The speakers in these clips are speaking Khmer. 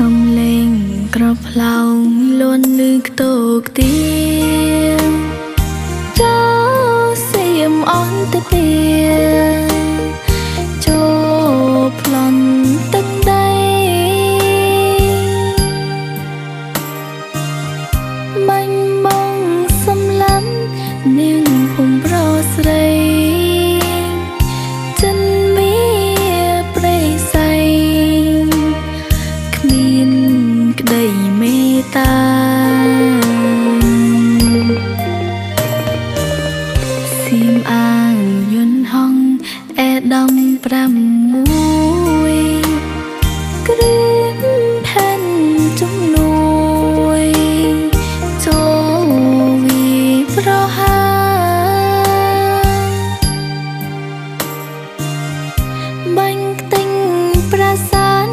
សំឡេងក្រផ្លោងលន់លឺខ្ទកទៀងចោសៀមអន់ទៅទៀងចូលប្លន់ទឹកដីបាញ់បងសំឡាំនាងភូមិប្រស្រីចិនមីព្រៃសៃគ្មានក្តីមេត្តាសៀមអាងយន្តហងអេដាំ6គ្រឿនផែនជំនួយចូលវីប្រហាបាញ់ខ្ទេញប្រាសាទ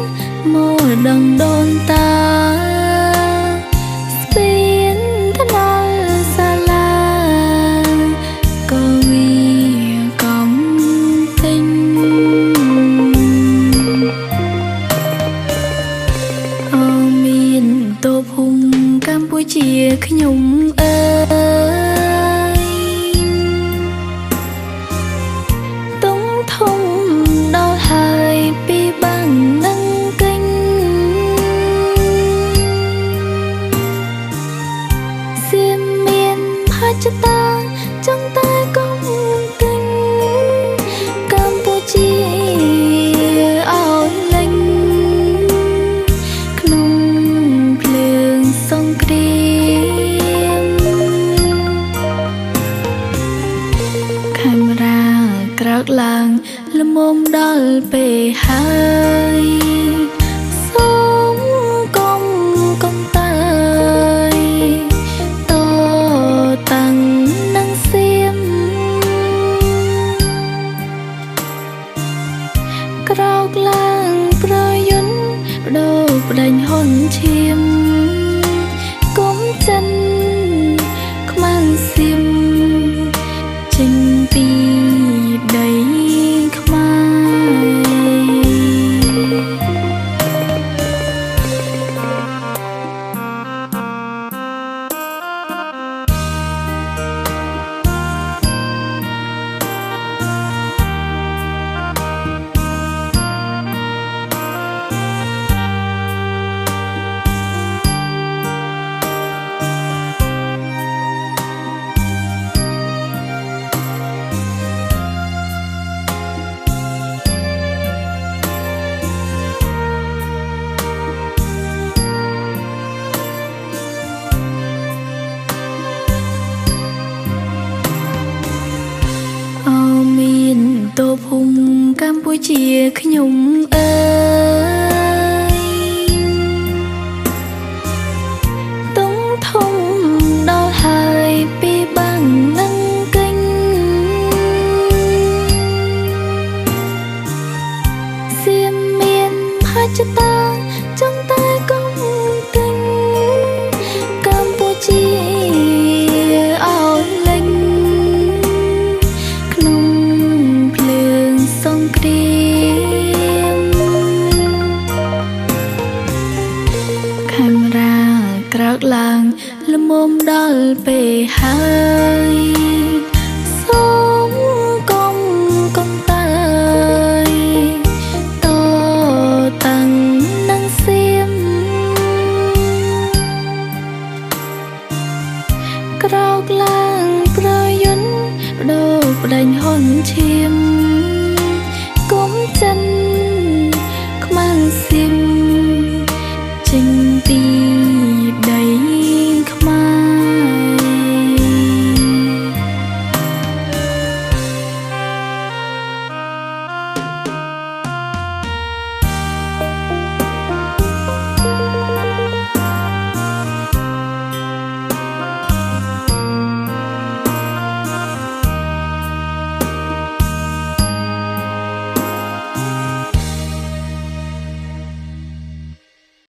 មកដឹងដូនតាស្ពានថ្នល់សាលាក៏វាកំទិញអូមានតូភូមិកម្ពុជាខ្ញុំអើយទុំធំដល់ហើយពីបាំងនឹងកិញសៀមមានផាចតាចង់តែកុំទិញកម្ពុជាឲ្យលេងក្នុងភ្លើងសង្គ្រាមកាមេរ៉ាក្រោកឡើងល្មមដល់ពេលហើយសូមកុំតើយតតាំងនឹងសៀមក្រោកឡើងប្រយុនបដូរបដិញហ៊ុនឈាមគុំចិនខ្មាំងសៀមចេញពីដីខ្មែរតូភូមិកម្ពុជាខ្ញុំអើយទុំធំដល់ហើយពីបាំងនឹងកិញសៀមមានផាចតាចង់តែកុំទិញកម្ពុជាឲ្យលេងក្នុងភ្លើងសង្គ្រាមកាមេរ៉ាក្រោកឡើងល្មមដល់ពេលហើយសូ